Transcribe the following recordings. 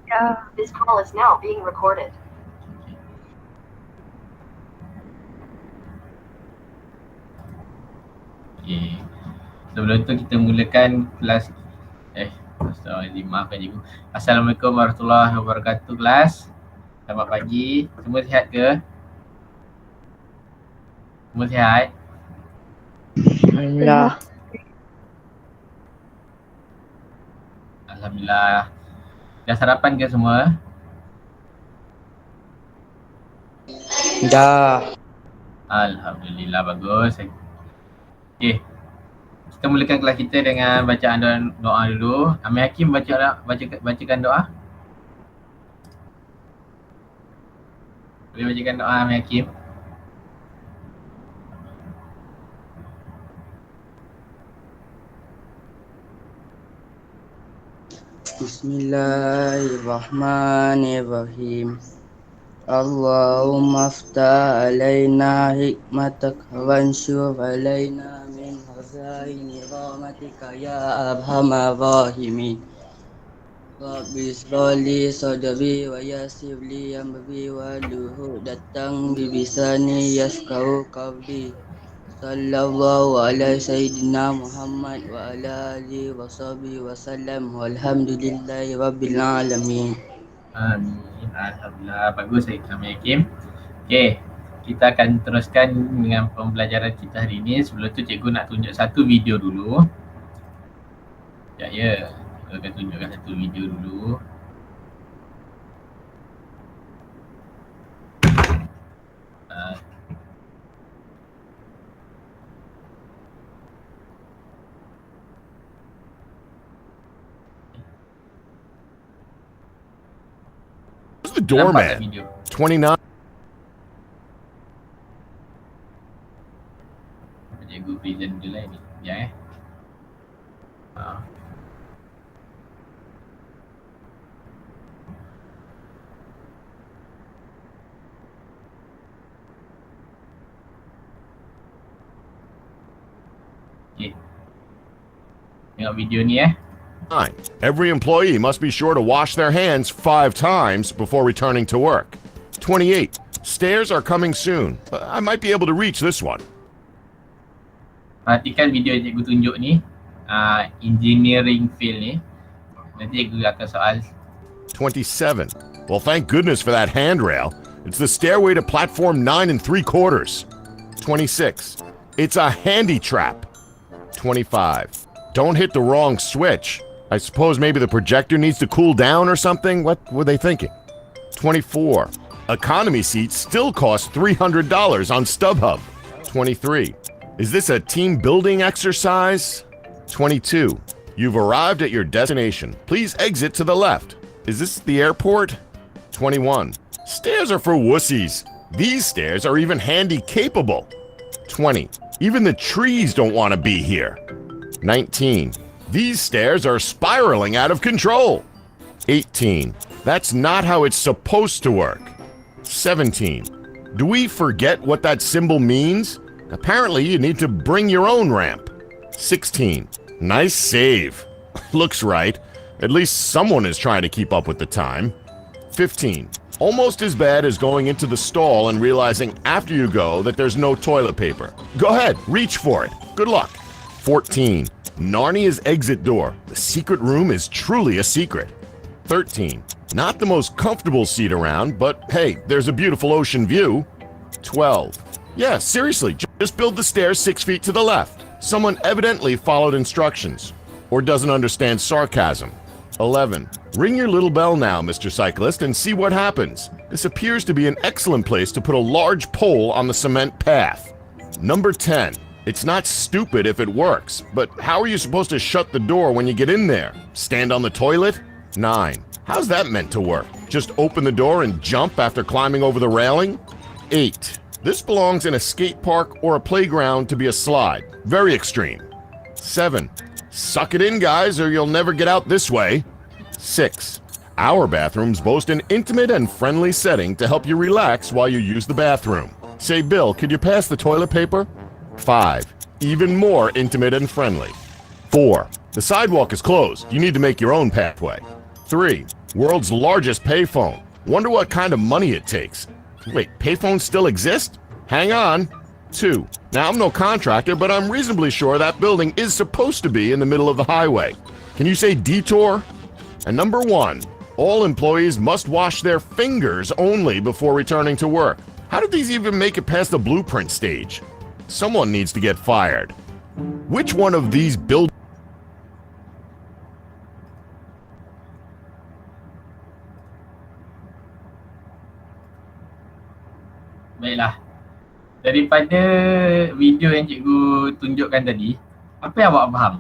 Yeah. This call is now being recorded. Okay. Sebelum tu kita mulakan kelas Astagfirullahaladzim, maafkan cikgu. Assalamualaikum warahmatullahi wabarakatuh kelas. Selamat pagi. Semua sihat ke? Semua sihat? Alhamdulillah. Alhamdulillah. Dah sarapan ke semua? Dah. Alhamdulillah, bagus. Okay. Kita mulakan kelas kita dengan bacaan doa dulu. Amir Hakim bacakan doa. Boleh bacakan doa Amir Hakim? Bismillahirrahmanirrahim. Allahumma aftah alaina hikmatak wansyur alaina min hazaini rahmatika ya arhamar rahimin. Rabbi israli sadri wa yassir li amri wa luhu datang bibisani yaskau qawli. Sallallahu ala sayyidina Muhammad wa ala alihi wa sahbihi wa sallam walhamdulillahi rabbil alamin. Amin. Alhamdulillah. Bagus Amir Hakim. Okay. Kita akan teruskan dengan pembelajaran kita hari ini. Sebelum tu cikgu nak tunjuk satu video dulu. Ya. Cikgu akan tunjukkan satu video dulu. The doorman. 29. Cikgu present dulu lah ni. Sekejap Okay. Tengok video ni Every employee must be sure to wash their hands 5 times before returning to work. 28. Stairs are coming soon. I might be able to reach this one. Perhatikan video yang cikgu tunjuk ni. Engineering field ni. Nanti cikgu akan soal. 27. Well, thank goodness for that handrail. It's the stairway to platform 9 3/4. 26. It's a handy trap. 25. Don't hit the wrong switch. I suppose maybe the projector needs to cool down or something? What were they thinking? 24. Economy seats still cost $300 on StubHub. 23. Is this a team building exercise? 22. You've arrived at your destination. Please exit to the left. Is this the airport? 21. Stairs are for wussies. These stairs are even handy capable. 20. Even the trees don't want to be here. 19. These stairs are spiraling out of control. 18. That's not how it's supposed to work. 17. Do we forget what that symbol means? Apparently you need to bring your own ramp. 16. Nice save. Looks right. At least someone is trying to keep up with the time. 15. Almost as bad as going into the stall and realizing after you go that there's no toilet paper. Go ahead, reach for it. Good luck. 14. Narnia's exit door. The secret room is truly a secret. 13. Not the most comfortable seat around, but hey, there's a beautiful ocean view. 12. Yeah, seriously, just build the stairs 6 feet to the left. Someone evidently followed instructions, or doesn't understand sarcasm. 11. Ring your little bell now, Mr. Cyclist, and see what happens. This appears to be an excellent place to put a large pole on the cement path. Number 10. It's not stupid if it works, but how are you supposed to shut the door when you get in there? Stand on the toilet? 9. How's that meant to work? Just open the door and jump after climbing over the railing? 8. This belongs in a skate park or a playground to be a slide. Very extreme. 7. Suck it in, guys, or you'll never get out this way. 6. Our bathrooms boast an intimate and friendly setting to help you relax while you use the bathroom. Say, Bill, could you pass the toilet paper? 5. Even more intimate and friendly. 4. The sidewalk is closed. You need to make your own pathway. 3. World's largest payphone. Wonder what kind of money it takes. Wait, payphones still exist? Hang on. 2. Now, I'm no contractor, but I'm reasonably sure that building is supposed to be in the middle of the highway. Can you say detour? And number 1. All employees must wash their fingers only before returning to work. How did these even make it past the blueprint stage? Someone needs to get fired. Which one of these buildings? Baiklah. Daripada video yang cikgu tunjukkan tadi, apa yang awak faham?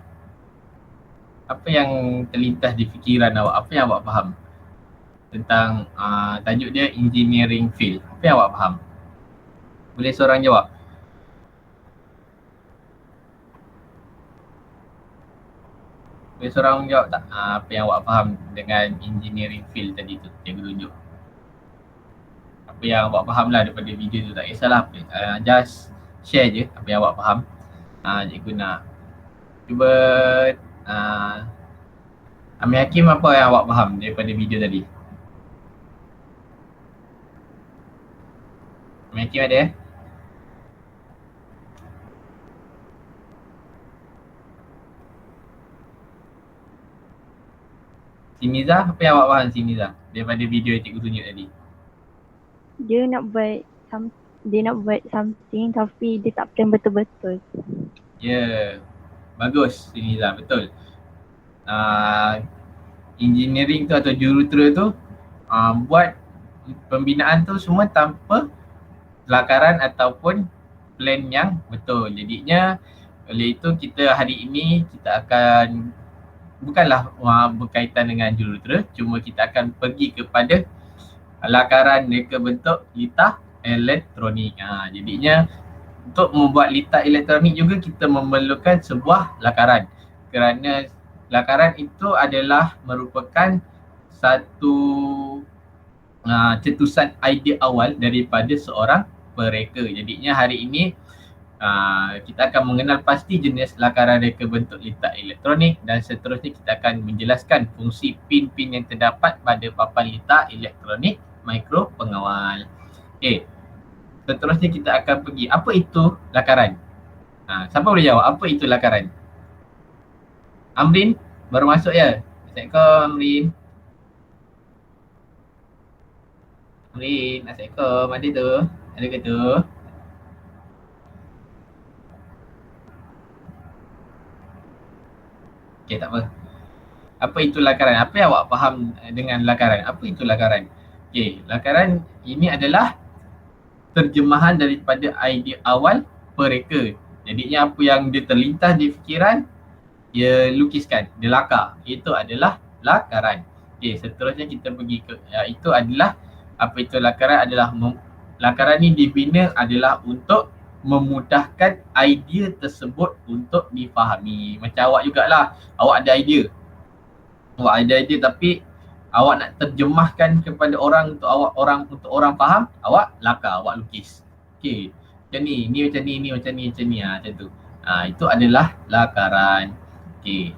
Apa yang terlintas di fikiran awak? Apa yang awak faham tentang tajuk dia engineering field? Apa yang awak faham? Boleh seorang jawab? Boleh seorang jawab tak? Apa yang awak faham dengan engineering field tadi tu cikgu tunjuk? Apa yang awak faham lah daripada video tu, tak kisahlah apa. Just share je apa yang awak faham. Cikgu nak cuba Amir Hakim, apa yang awak faham daripada video tadi? Amir Hakim ada? Siniza, apa yang awak faham Siniza daripada video yang cikgu tunjuk tadi? Dia nak buat something tapi dia tak plan betul-betul. Ya, bagus Siniza, betul. Engineering tu atau jurutera tu buat pembinaan tu semua tanpa kelakaran ataupun plan yang betul. Jadinya oleh itu kita hari ini kita akan bukanlah berkaitan dengan jurutera, cuma kita akan pergi kepada lakaran reka bentuk litar elektronik. Jadinya untuk membuat litar elektronik juga kita memerlukan sebuah lakaran, kerana lakaran itu adalah merupakan satu cetusan idea awal daripada seorang pereka. Jadinya hari ini kita akan mengenal pasti jenis lakaran reka bentuk litar elektronik dan seterusnya kita akan menjelaskan fungsi pin-pin yang terdapat pada papan litar elektronik mikro pengawal. Okey. Seterusnya kita akan pergi, apa itu lakaran? Siapa boleh jawab apa itu lakaran? Amrin baru masuk ya. Assalamualaikum Amrin. Amrin, assalamualaikum. Ada tu? Ada ke tu? Okey, tak apa. Apa itu lakaran? Apa yang awak faham dengan lakaran? Apa itu lakaran? Okey, lakaran ini adalah terjemahan daripada idea awal pereka. Jadinya apa yang dia terlintas di fikiran, dia lukiskan, dia lakar. Itu adalah lakaran. Okey, seterusnya kita pergi ke itu adalah apa itu lakaran adalah lakaran ni dibina adalah untuk memudahkan idea tersebut untuk difahami. Macam awak jugalah, awak ada idea. Awak ada idea tapi awak nak terjemahkan kepada orang untuk orang faham, awak lakar, awak lukis. Okey, macam ni macam ni, macam ni, macam tu. Itu adalah lakaran. Okey.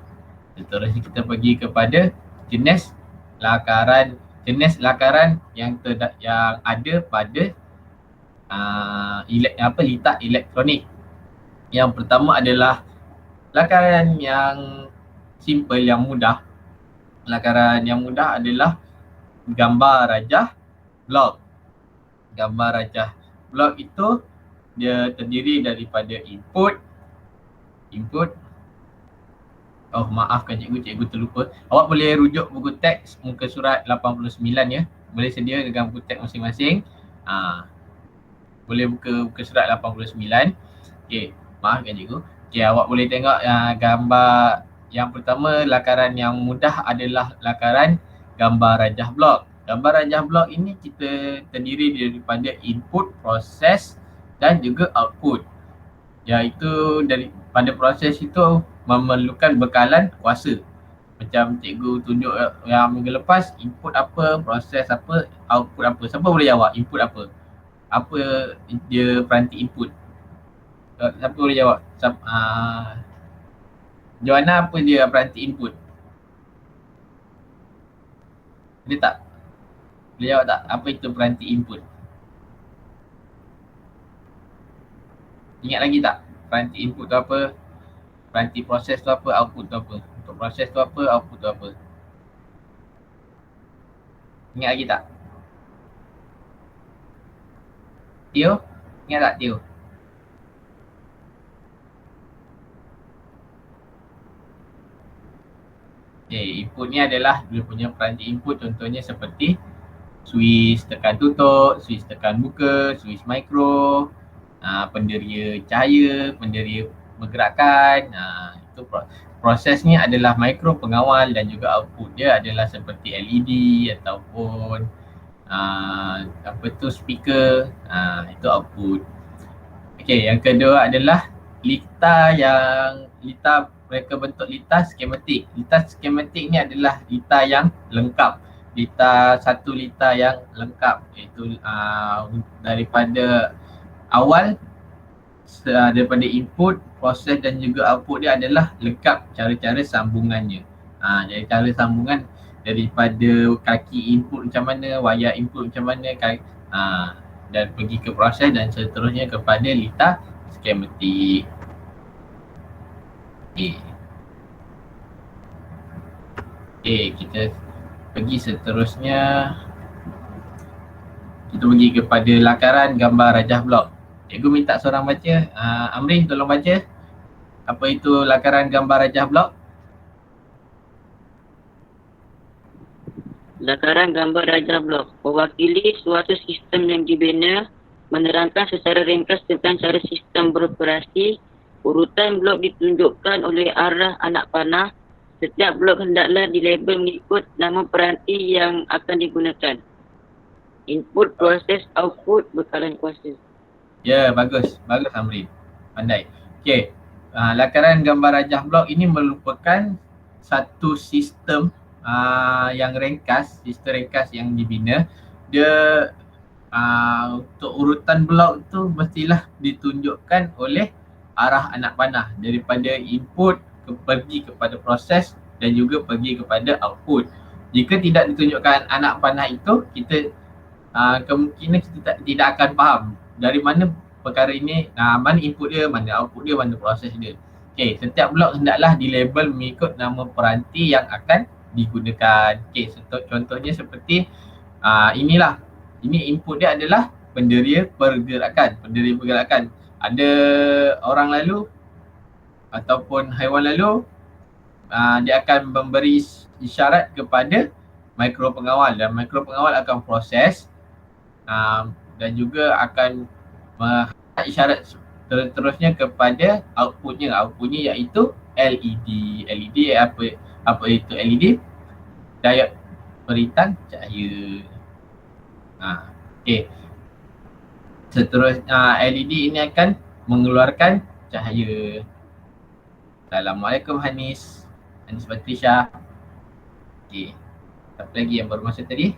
Seterusnya kita pergi kepada jenis lakaran yang ada pada litar elektronik. Yang pertama adalah lakaran yang simple, yang mudah. Lakaran yang mudah adalah gambar rajah blok. Gambar rajah blok itu dia terdiri daripada input. Oh, maafkan cikgu terlupa. Awak boleh rujuk buku teks muka surat 89 ya. Boleh sedia dengan buku teks masing-masing. Boleh buka surat 89. Okey, maafkan cikgu. Okey, awak boleh tengok gambar. Yang pertama, lakaran yang mudah adalah lakaran gambar rajah blok. Gambar rajah blok ini kita terdiri daripada input, proses dan juga output. Iaitu pada proses itu memerlukan bekalan kuasa. Macam cikgu tunjuk yang minggu lepas, input apa, proses apa, output apa. Siapa boleh jawab input apa? Apa dia peranti input? Siapa boleh jawab? Joanna, apa dia peranti input? Ada tak? Boleh jawab tak? Apa itu peranti input? Ingat lagi tak? Peranti input tu apa? Peranti proses tu apa? Output tu apa? Untuk proses tu apa? Output tu apa? Ingat lagi tak? Tio? Ingat tak Tio? Okay, input ni adalah dia punya peranti input, contohnya seperti switch tekan tutup, switch tekan buka, switch mikro, penderia cahaya, penderia pergerakan. Itu proses ni adalah mikro pengawal dan juga output dia adalah seperti LED ataupun apa tu speaker, itu output. Okey, yang kedua adalah lita mereka bentuk lita skematik. Lita skematik ni adalah lita yang lengkap. Satu lita yang lengkap, iaitu daripada awal, daripada input, proses dan juga output dia adalah lengkap cara-cara sambungannya. Jadi cara sambungan daripada kaki input macam mana, wayar input macam mana, dan pergi ke proses dan seterusnya kepada lita skematik. Okay, kita pergi seterusnya. Kita pergi kepada lakaran gambar rajah blok. Cikgu minta seorang baca. Amrin, tolong baca. Apa itu lakaran gambar rajah blok? Lakaran gambar rajah blok mewakili suatu sistem yang dibina, menerangkan secara ringkas tentang cara sistem beroperasi. Urutan blok ditunjukkan oleh arah anak panah. Setiap blok hendaklah dilabel mengikut nama peranti yang akan digunakan. Input, proses, output, bekalan kuasa. Ya, bagus. Bagus Amrin. Pandai. Okey. Lakaran gambar rajah blok ini merupakan satu sistem yang ringkas, sistem ringkas yang dibina. Dia untuk urutan blok tu mestilah ditunjukkan oleh arah anak panah daripada input pergi kepada proses dan juga pergi kepada output. Jika tidak ditunjukkan anak panah itu, kita kemungkinan kita tidak akan faham dari mana perkara ini, mana input dia, mana output dia, mana proses dia. Okey, setiap blok hendaklah dilabel mengikut nama peranti yang akan digunakan. Okey, contohnya seperti inilah. Ini input dia adalah penderia pergerakan. Penderia pergerakan. Ada orang lalu ataupun haiwan lalu, dia akan memberi isyarat kepada mikro pengawal dan mikro pengawal akan proses dan juga akan isyarat terusnya kepada outputnya. Outputnya iaitu LED. LED apa itu LED? Diode peritang cahaya. Okey. Seterusnya LED ini akan mengeluarkan cahaya. Assalamualaikum Hanis Patrisha. Okey. Apa lagi yang baru masuk tadi?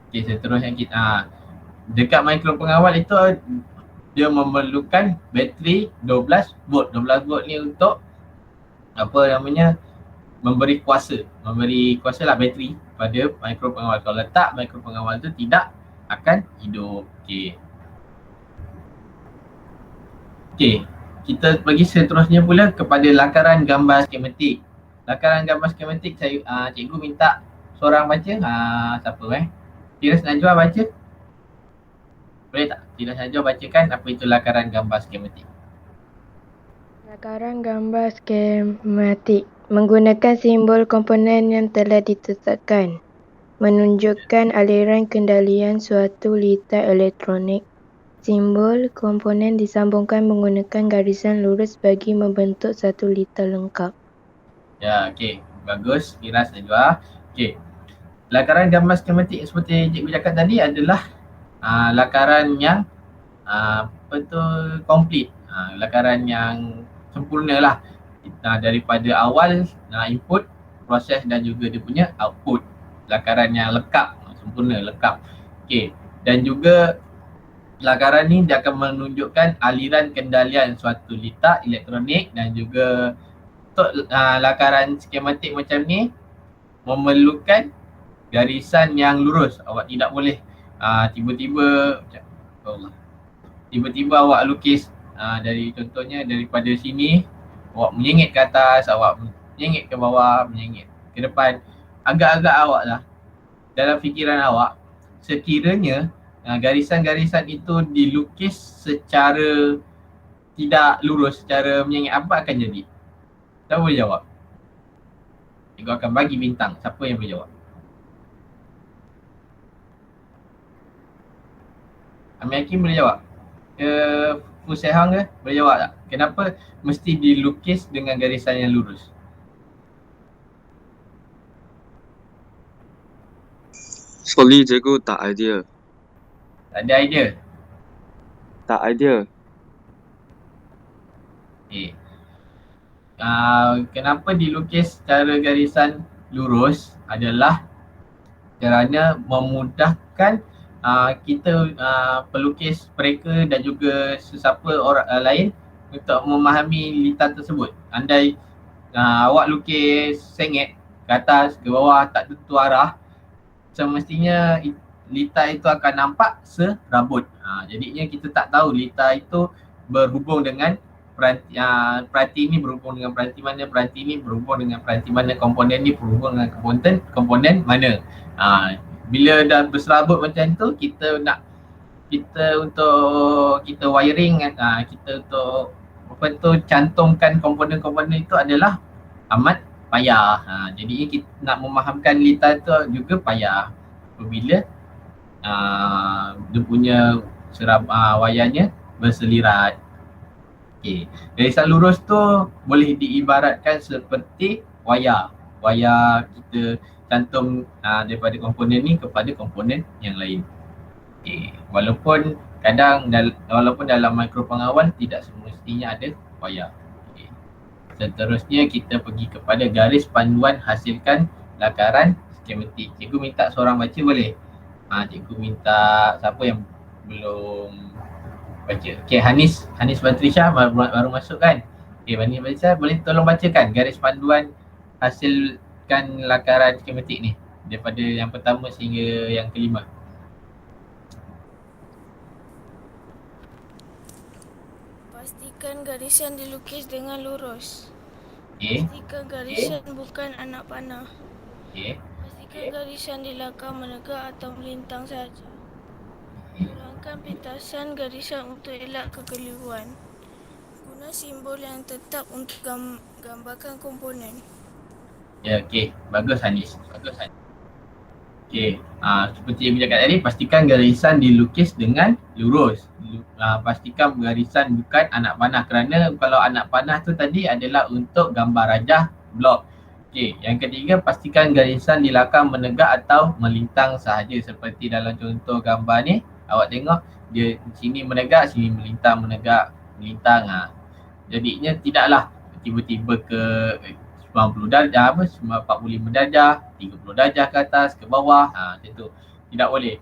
Okey, seterusnya kita dekat mikro pengawal itu dia memerlukan bateri 12 volt. 12 volt ni untuk apa namanya, memberi kuasa lah bateri pada mikro pengawal. Kalau letak mikro pengawal tu tidak akan hidup. Okey, kita pergi seterusnya pula kepada lakaran gambar skematik. Lakaran gambar skematik cikgu minta seorang baca. Siapa Tiras Najwa baca. Boleh tak? Tiras Najwa bacakan apa itu lakaran gambar skematik. Lakaran gambar skematik menggunakan simbol komponen yang telah ditetapkan, menunjukkan aliran kendalian suatu lita elektronik. Simbol komponen disambungkan menggunakan garisan lurus bagi membentuk satu lita lengkap. Ya, okey. Bagus, Tiras Najwa. Okey. Lakaran gambar skematik seperti cikgu cakap tadi adalah lakaran yang komplit. Lakaran yang sempurna lah. Daripada awal input, proses dan juga dia punya output. Lakaran yang lengkap, sempurna, lengkap. Okey. Dan juga lakaran ni dia akan menunjukkan aliran kendalian suatu lita elektronik dan juga untuk lakaran skematik macam ni memerlukan garisan yang lurus. Awak tidak boleh tiba-tiba awak lukis dari contohnya daripada sini awak menyengit ke atas, awak menyengit ke bawah, menyengit ke depan. Agak-agak awak lah dalam fikiran awak, sekiranya garisan-garisan itu dilukis secara tidak lurus, secara menyengit, apa akan jadi? Siapa boleh jawab? Cikgu akan bagi bintang. Siapa yang boleh jawab? Amir Hakim boleh jawab? Fusehang ke? Boleh jawab tak? Kenapa mesti dilukis dengan garisan yang lurus? Sorry cikgu, tak idea. Tak ada idea? Tak idea. Okay. Kenapa dilukis secara garisan lurus adalah kerana memudahkan kita pelukis mereka dan juga sesiapa orang lain untuk memahami litar tersebut. Andai awak lukis sengit ke atas, ke bawah, tak tentu arah, semestinya litar itu akan nampak serabut. Jadinya kita tak tahu litar itu berhubung dengan peranti ini berhubung dengan peranti mana, peranti ini berhubung dengan peranti mana, komponen ni berhubung dengan komponen mana. Bila dah berserabut macam tu, kita wiring, kita untuk cantumkan komponen-komponen itu adalah amat payah. Jadi kita nak memahamkan litar tu juga payah apabila dia punya wayarnya berselirat. Okay. Garisan lurus tu boleh diibaratkan seperti wayar kita cantum daripada komponen ni kepada komponen yang lain. Okay. Walaupun dalam mikropengawal tidak semestinya ada wayar. Okay. Seterusnya kita pergi kepada garis panduan hasilkan lakaran skematik. Cikgu minta seorang baca boleh? Cikgu minta siapa yang belum baca. Okay, Hanis Batrisha baru masuk kan? Okay, Hanis Batrisha boleh tolong bacakan garis panduan hasilkan lakaran skematik ni daripada yang pertama sehingga yang kelima. Pastikan garisan dilukis dengan lurus. Okay. Pastikan garisan bukan anak panah. Okay. Pastikan garisan dilakar menegak atau melintang sahaja. Kurangkan pintasan garisan untuk elak kekeliruan. Guna simbol yang tetap untuk gambarkan komponen. Ya, okey. Bagus Hanis. Okey. Seperti yang saya cakap tadi, pastikan garisan dilukis dengan lurus. Pastikan garisan bukan anak panah, kerana kalau anak panah tu tadi adalah untuk gambar rajah blok. Okey, yang ketiga, pastikan garisan dilakar menegak atau melintang sahaja seperti dalam contoh gambar ni. Awak tengok dia sini menegak, sini melintang, menegak, melintang. Jadinya tidaklah tiba-tiba ke 90 darjah, 45 darjah, 30 darjah ke atas, ke bawah, macam tu. Tidak boleh.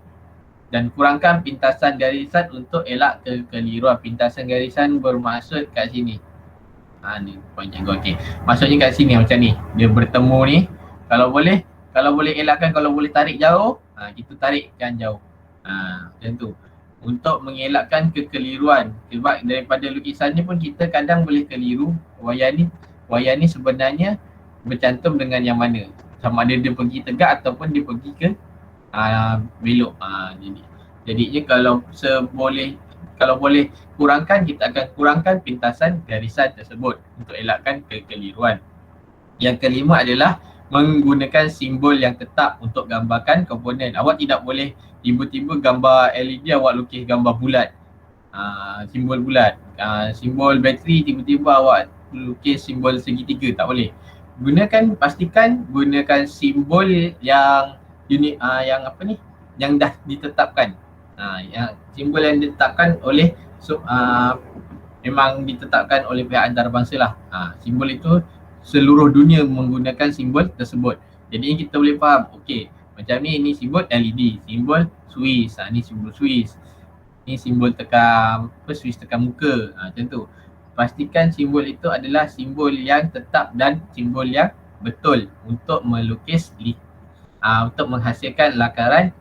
Dan kurangkan pintasan garisan untuk elak kekeliruan. Pintasan garisan bermaksud kat sini. Ni poin cikgu. Okey. Maksudnya kat sini macam ni. Dia bertemu ni. Kalau boleh elakkan, kalau boleh tarik jauh, kita tarikkan jauh. Macam tu. Untuk mengelakkan kekeliruan. Sebab daripada lukisan ni pun kita kadang boleh keliru. Wayar ni sebenarnya bercantum dengan yang mana. Sama ada dia pergi tegak ataupun dia pergi ke belok. Jadinya kalau boleh kurangkan, kita akan kurangkan pintasan garisan tersebut untuk elakkan kekeliruan. Yang kelima adalah menggunakan simbol yang tetap untuk gambarkan komponen. Awak tidak boleh tiba-tiba gambar LED awak lukis gambar bulat. Simbol bulat. Simbol bateri tiba-tiba awak lukis simbol segitiga, tak boleh. Pastikan gunakan simbol yang unit yang dah ditetapkan. Yang simbol yang ditetapkan oleh memang ditetapkan oleh pihak antarabangsa lah. Simbol itu seluruh dunia menggunakan simbol tersebut. Jadi kita boleh faham, okey, macam ni simbol LED, simbol Swiss, ni simbol Swiss. Ni simbol tekan Swiss tekan muka, macam tu. pastikan simbol itu adalah simbol yang tetap dan simbol yang betul untuk melukis untuk menghasilkan lakaran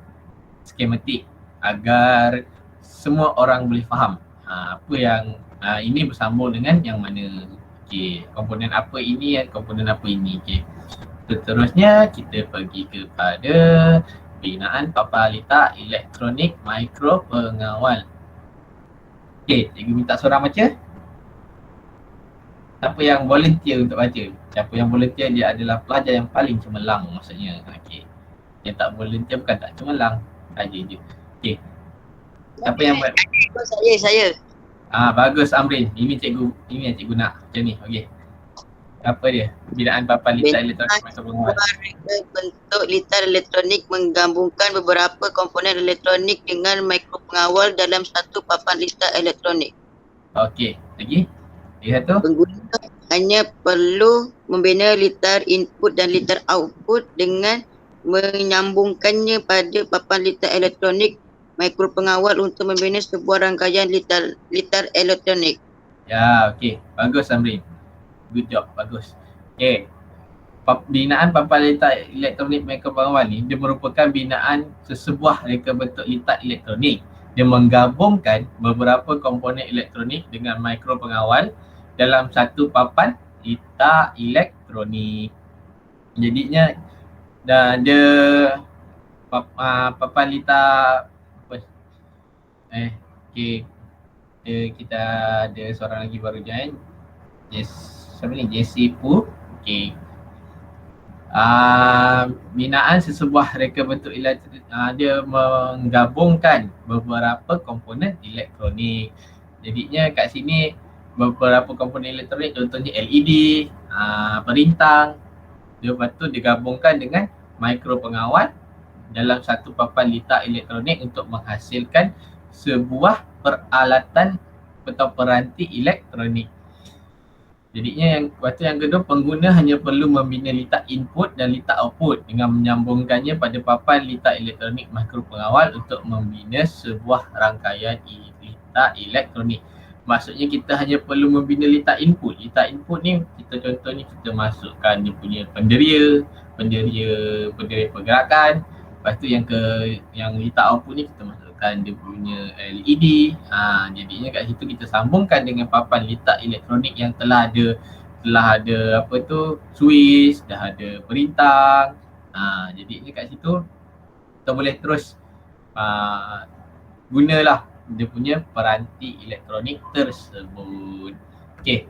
skematik agar semua orang boleh faham apa yang ini bersambung dengan yang mana. Okey, komponen apa ini dan komponen apa ini. Okey. Seterusnya kita pergi kepada binaan papan letak elektronik mikro pengawal. Okey, cikgu minta seorang baca. Siapa yang volunteer untuk baca? Siapa yang volunteer dia adalah pelajar yang paling cemerlang maksudnya. Okey. Yang tak volunteer bukan tak cemerlang, saja je. Okey. Siapa yang buat? Saya. Bagus Amrin. Ini yang cikgu nak. Macam ni. Okey. Apa dia? Binaan papan litar elektronik mikro pengawal. Bentuk litar elektronik menggabungkan beberapa komponen elektronik dengan mikropengawal dalam satu papan litar elektronik. Okey, lagi? Lagi satu? Pengguna hanya perlu membina litar input dan litar output dengan menyambungkannya pada papan litar elektronik mikropengawal untuk membina sebuah rangkaian litar elektronik. Ya, okey. Bagus Amrin. Good job, bagus. Okay. Binaan papan litar elektronik mikropengawal ni, dia merupakan binaan sesebuah reka bentuk litar elektronik. Dia menggabungkan beberapa komponen elektronik dengan mikropengawal dalam satu papan litar elektronik. Jadinya dia papan litar okay. Kita ada seorang lagi baru join. Yes. Siapa ni? JC Poo. Okay. Binaan sesebuah reka bentuk elektrik dia menggabungkan beberapa komponen elektronik. Jadinya kat sini beberapa komponen elektronik contohnya LED, perintang. Lepas tu digabungkan dengan mikropengawal dalam satu papan litar elektronik untuk menghasilkan sebuah peralatan atau peranti elektronik. Jadinya yang kedua, pengguna hanya perlu membina litar input dan litar output dengan menyambungkannya pada papan litar elektronik mikropengawal untuk membina sebuah rangkaian litar elektronik. Maksudnya kita hanya perlu membina litar input. Litar input ni contohnya kita masukkan dia punya penderia pergerakan. Lepas tu yang litar output ni kita masukkan dia punya LED. Jadinya kat situ kita sambungkan dengan papan litar elektronik yang telah ada switch, dah ada perintang. Jadinya kat situ kita boleh terus gunalah dia punya peranti elektronik tersebut. Okey.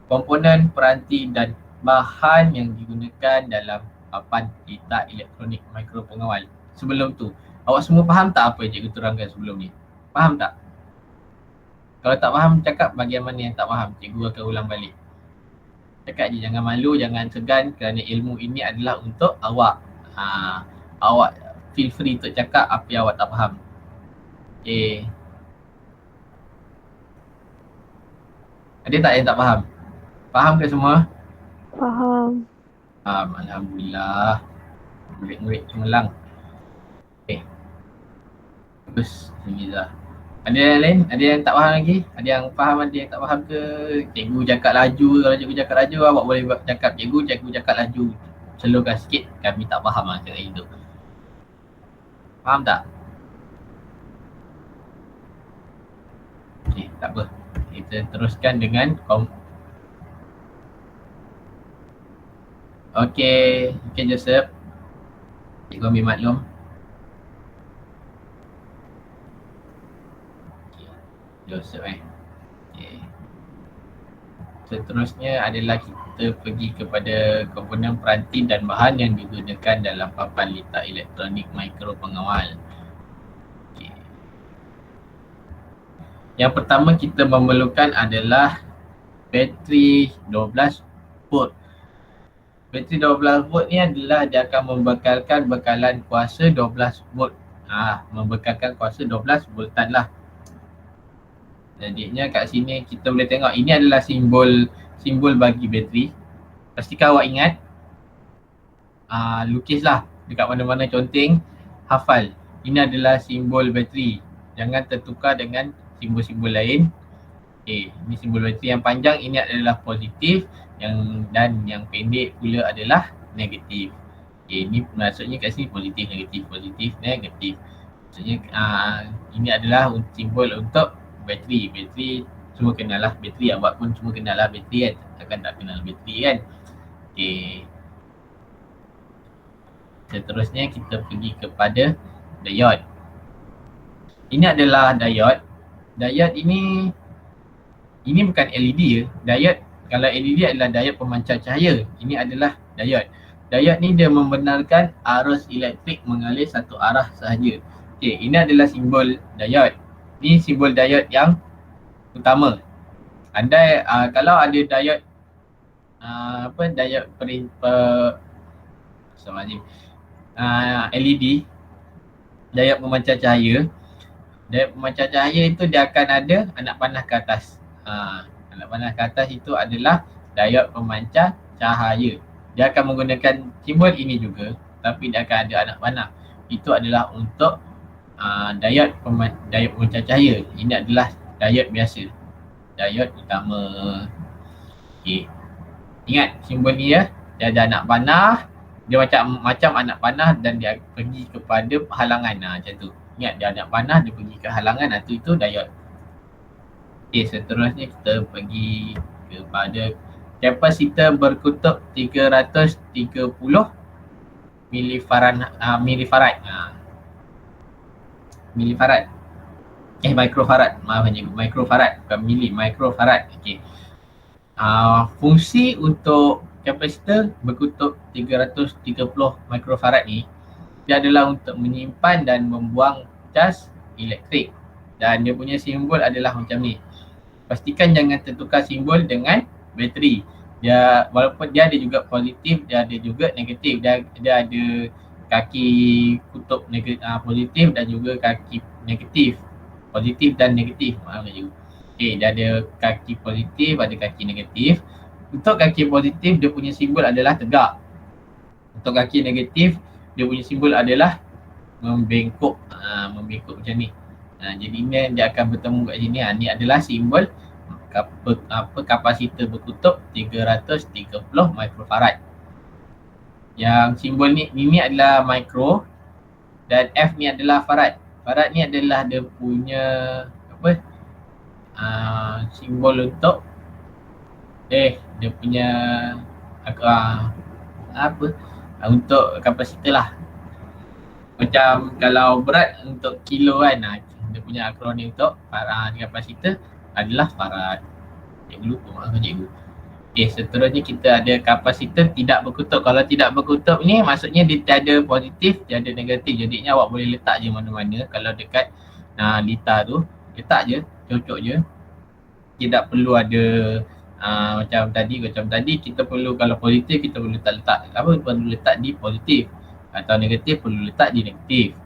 Komponen, peranti dan bahan yang digunakan dalam papan litar elektronik mikropengawal. Sebelum tu, awak semua faham tak apa yang cikgu terangkan sebelum ni? Faham tak? Kalau tak faham, cakap bahagian mana yang tak faham. Cikgu akan ulang balik. Cakap je, jangan malu, jangan segan kerana ilmu ini adalah untuk awak. Awak feel free untuk cakap apa yang awak tak faham. Okay. Ada tak yang tak faham? Faham ke semua? Faham. Alhamdulillah. Murid-murid cemerlang. Okay. Bagus. Alhamdulillah. Ada yang lain? Ada yang tak faham lagi? Ada yang faham, ada yang tak faham ke? Cikgu cakap laju. Kalau cikgu cakap laju, awak boleh cakap cikgu cakap laju. Slowkan sikit, kami tak faham cakap itu. Faham tak? Okay, tak apa. Kita teruskan dengan Okay Joseph. Cikgu ambil maklum. Okay. Joseph okay. Seterusnya adalah kita pergi kepada komponen peranti dan bahan yang digunakan dalam papan litar elektronik mikropengawal. Okay. Yang pertama kita memerlukan adalah bateri 12 volt. Bateri 12 volt ni adalah dia akan membekalkan bekalan kuasa 12 volt. Membekalkan kuasa 12 voltan lah. Jadinya kat sini kita boleh tengok ini adalah simbol bagi bateri. Pastikan awak ingat. Lukislah dekat mana-mana conteng, hafal. Ini adalah simbol bateri. Jangan tertukar dengan simbol-simbol lain. Okay, ini simbol bateri yang panjang ini adalah positif, dan yang pendek pula adalah negatif. Okay, ini maksudnya kat sini positif, negatif, maksudnya ini adalah simbol untuk bateri. Bateri semua kenal lah, bateri awak pun semua kenal lah bateri kan, takkan tak kenal bateri kan. Okay, seterusnya kita pergi kepada diode. Ini adalah diode. Diode ini bukan LED ya. Diode, kalau LED adalah diode pemancar cahaya. Ini adalah diode. Diode ni dia membenarkan arus elektrik mengalir satu arah sahaja. Okey, ini adalah simbol diode. Ini simbol diode yang utama. Andai kalau ada diode LED, diode pemancar cahaya. Diode pemancar cahaya itu dia akan ada anak panah ke atas. Anak panah ke atas itu adalah diode pemancar cahaya. Dia akan menggunakan simbol ini juga, tapi dia akan ada anak panah. Itu adalah untuk diode pemancar cahaya. Ini adalah diode biasa, diode utama. Okay. Ingat simbol ni ya, dia ada anak panah, dia macam anak panah dan dia pergi kepada halangan, macam tu. Ingat dia anak panah, dia pergi ke halangan, itu diode. Okay, seterusnya kita pergi kepada kapasitor berkutub 330 milifarad. Mikrofarad. Maaf hanya mikrofarad, bukan mili, mikrofarad. Okey. Fungsi untuk kapasitor berkutub 330 mikrofarad ni, dia adalah untuk menyimpan dan membuang cas elektrik. Dan dia punya simbol adalah macam ni. Pastikan jangan tertukar simbol dengan bateri. Dia walaupun dia ada juga positif, dia ada juga negatif. Dia ada kaki kutub positif dan juga kaki negatif. Positif dan negatif. Maaf je. Okey, dia ada kaki positif, ada kaki negatif. Untuk kaki positif dia punya simbol adalah tegak. Untuk kaki negatif dia punya simbol adalah membengkok. Membengkok macam ni. Jadi ni dia akan bertemu kat sini. Ni adalah simbol kapasitor berkutub 330 mikrofarad. Yang simbol ni adalah mikro dan F ni adalah farad. Farad ni adalah dia punya simbol untuk dia punya untuk kapasitor lah. Macam kalau berat untuk kilo kan, dia punya akronim untuk kapasitor adalah farad. Cikgu lupa, maafkan cikgu. Okay, seterusnya kita ada kapasitor tidak berkutub. Kalau tidak berkutub ni maksudnya dia tiada positif, tiada negatif. Jadinya awak boleh letak je mana-mana. Kalau dekat litar tu, letak je, cocok je. Tidak perlu ada macam tadi kita perlu, kalau positif kita perlu perlu letak di positif, atau negatif perlu letak di negatif.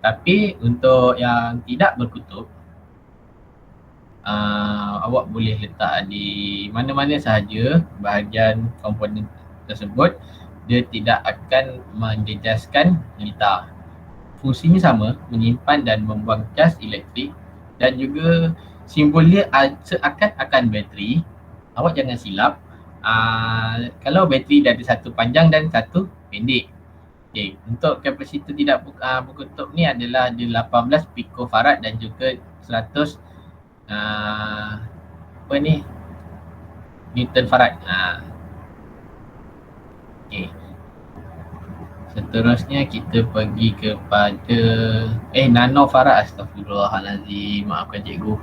Tapi untuk yang tidak berkutub, awak boleh letak di mana-mana sahaja bahagian komponen tersebut. Dia tidak akan menjejaskan litar. Fungsinya sama, menyimpan dan membuang cas elektrik. Dan juga simbol dia seakan-akan bateri. Awak jangan silap. Kalau bateri dia ada satu panjang dan satu pendek. Okay. Untuk kapasitor tidak berkutub ni adalah dia 18 picofarad dan juga 100 Newton farad. Okay. Seterusnya kita pergi kepada nanofarad. Astagfirullahalazim, maafkan cikgu.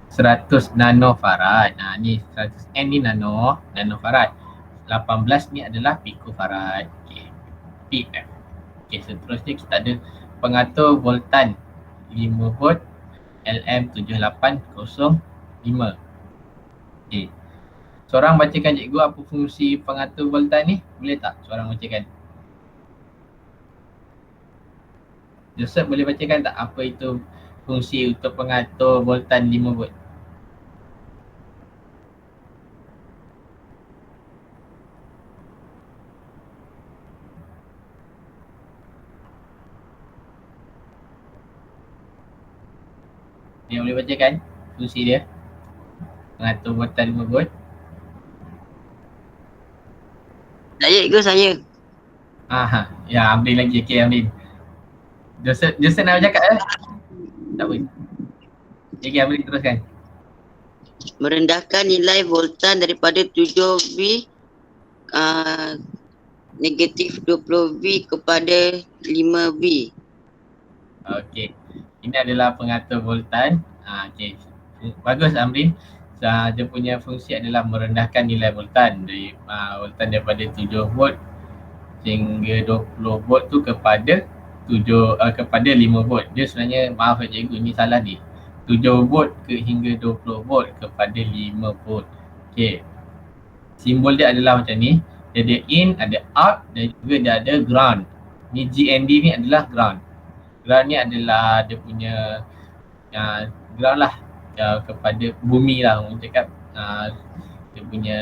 100 nanofarad. Ni 100 N ni nanofarad. 18 ni adalah picofarad. Okay. PF. Okay, seterusnya kita ada pengatur voltan 5 volt LM7805. Okay. Seorang bacakan cikgu apa fungsi pengatur voltan ni? Boleh tak seorang bacakan? Joseph boleh bacakan tak apa itu fungsi untuk pengatur voltan 5 volt? Dia boleh bacakan fungsi dia? Pengatur voltan 5 volt. Saya. Aha, ya Amrin lagi. Okay, Amrin. Joseph nak bercakap Tak boleh. Okay, Amrin teruskan. Merendahkan nilai voltan daripada 7V negatif 20V kepada 5V. Okey. Ini adalah pengatur voltan. Okey. Bagus Amrin. Dia punya fungsi adalah merendahkan nilai voltan dari voltan daripada 7 volt sehingga 20 volt tu kepada 5 volt. Dia sebenarnya, maaf cikgu, ni salah ni. 7 volt hingga 20 volt kepada 5 volt. Okey. Simbol dia adalah macam ni. Dia ada in, ada out dan juga dia ada ground. Ni GND ni adalah ground. Ground ni adalah dia punya ground lah, kepada bumi lah orang cakap. Dia punya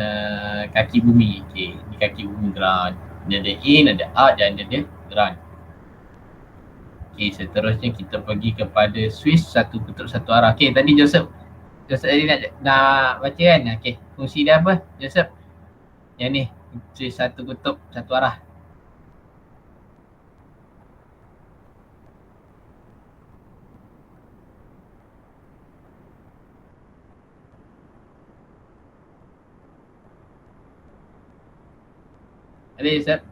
kaki bumi. Okay, ni kaki bumi, ground. Dia ada in, ada out dan dia ada ground. Okay, seterusnya kita pergi kepada switch satu kutub satu arah. Okay, tadi Joseph tadi nak baca kan? Okay, fungsi dia apa Joseph? Yang ni, switch satu kutub satu arah. Ada Joseph?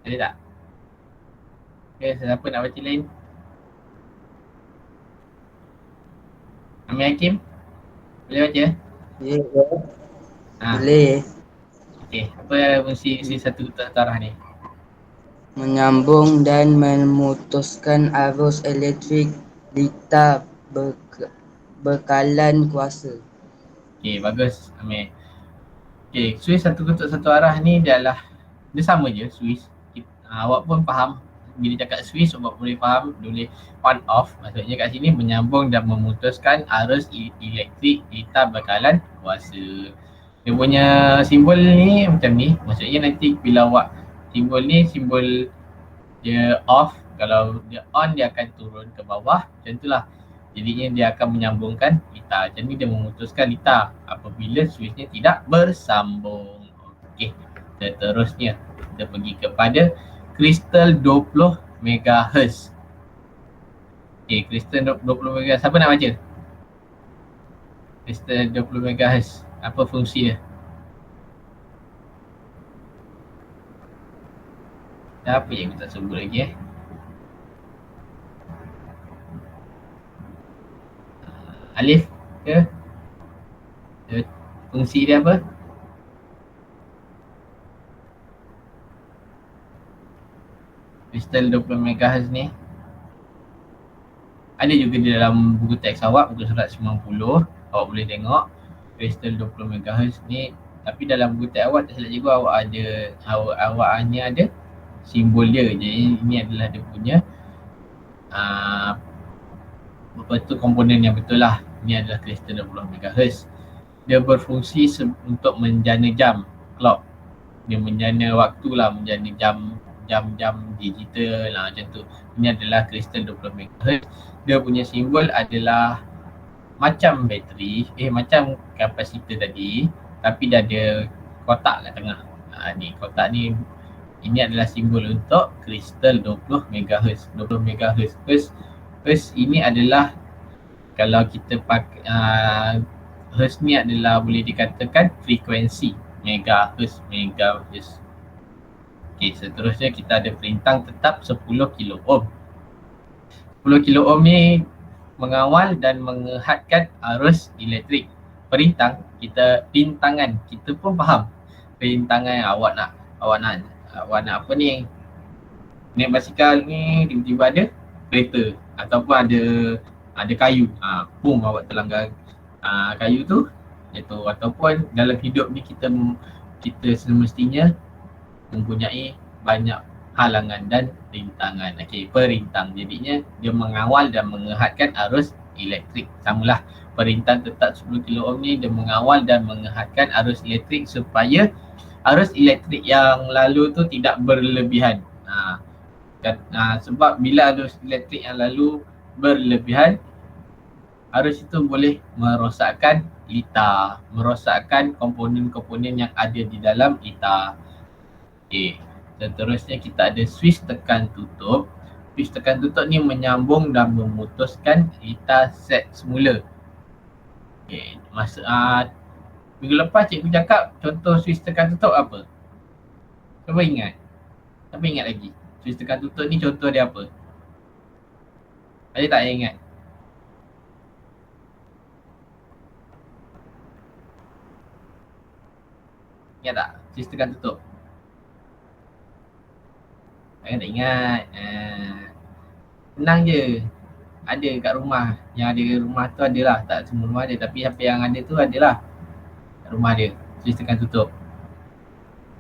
Ada tak? Okay, siapa nak baca lain? Amir Hakim? Boleh baca? Ya, boleh. Okay, apa fungsi satu kutub satu arah ni? Menyambung dan memutuskan arus elektrik litar bekalan kuasa. Okay, bagus Amir. Okay, switch satu kutub satu arah ni dia sama je switch. Awak pun faham bila cakap switch, awak boleh faham, boleh on off. Maksudnya kat sini menyambung dan memutuskan arus elektrik litar bekalan kuasa. Dia punya simbol ni macam ni. Maksudnya nanti bila awak simbol ni, simbol dia off. Kalau dia on, dia akan turun ke bawah. Macam itulah. Jadinya dia akan menyambungkan litar. Macam ni dia memutuskan litar apabila switchnya tidak bersambung. Okey, seterusnya kita pergi kepada kristal 20 MHz. Okey, kristal 20 MHz. Siapa nak baca? Kristal 20 MHz. Apa fungsi dia? Apa yang kita sebut lagi Alif ke? Fungsi dia apa? Kristal 20 MHz ni ada juga di dalam buku teks awak, buku surat 90. Awak boleh tengok kristal 20 MHz ni. Tapi dalam buku teks awak, tak silap cikgu, awak hanya ada simbol dia. Jadi ini adalah dia punya betul komponen yang betul lah. Ini adalah kristal 20 MHz. Dia berfungsi untuk menjana jam, clock. Dia menjana waktu lah, menjana jam digital lah, macam tu. Ini adalah kristal 20 MHz. Dia punya simbol adalah macam bateri, macam kapasitor tadi, tapi dia ada kotak kat tengah. Ni kotak ni, ini adalah simbol untuk kristal 20 MHz. 20 MHz. Hertz ini adalah, kalau kita pakai hertz ni adalah boleh dikatakan frekuensi megahertz. Okey, seterusnya kita ada perintang tetap 10 kilo ohm. 10 kilo ohm ni mengawal dan menghadkan arus elektrik. Pintangan kita pun faham. Perintangan awak nak apa ni? Naik basikal ni tiba-tiba ada kereta ataupun ada kayu. Boom, awak terlanggar kayu tu jatuh. Ataupun dalam hidup ni kita semestinya mempunyai banyak halangan dan rintangan. Okey, perintang. Jadinya dia mengawal dan menghadkan arus elektrik. Samalah, perintang tetap 10 kilo ohm ni dia mengawal dan menghadkan arus elektrik supaya arus elektrik yang lalu tu tidak berlebihan. Sebab bila arus elektrik yang lalu berlebihan, arus itu boleh merosakkan litar, merosakkan komponen-komponen yang ada di dalam litar. Okey, seterusnya kita ada switch tekan tutup. Switch tekan tutup ni menyambung dan memutuskan litar set semula. Okey, minggu lepas cikgu cakap contoh switch tekan tutup apa? Cuba ingat. Siapa ingat lagi? Switch tekan tutup ni contoh dia apa? Ada tak yang ingat? Ingat tak? Switch tekan tutup. Saya tak ingat. Senang je. Ada kat rumah. Yang ada kat rumah tu adalah. Tak semua rumah ada. Tapi apa yang ada tu adalah kat rumah dia. Switch tekan tutup.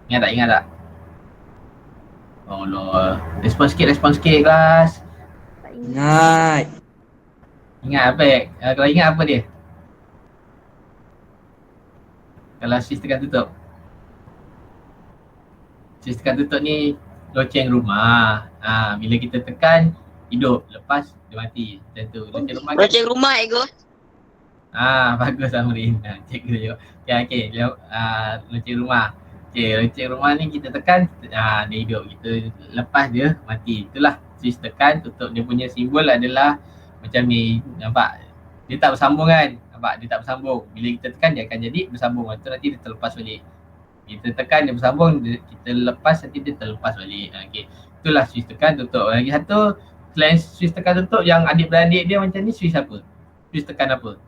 Ingat tak? Ingat tak? Oh Allah. Respon sikit kelas. Tak Ingat. Ingat apa? Kalau ingat apa dia? Kalau switch tekan tutup. Switch tekan tutup ni loceng rumah. Bila kita tekan hidup, lepas dia mati. Macam tu. Loceng rumah kan? Loceng rumah Ego. Bagus Amrin. Cikgu jawab. Okay. Loceng rumah. Okay, loceng rumah ni kita tekan, dia hidup. Kita lepas dia mati. Itulah switch tekan tutup. Dia punya simbol adalah macam ni. Nampak? Dia tak bersambung kan? Nampak? Dia tak bersambung. Bila kita tekan dia akan jadi bersambung. Itu nanti dia terlepas balik. Kita tekan dia bersambung, kita lepas nanti dia terlepas balik. Okay. Itulah switch tekan tutup. Lagi satu, selain switch tekan tutup yang adik-beradik dia macam ni, switch apa? Switch tekan apa?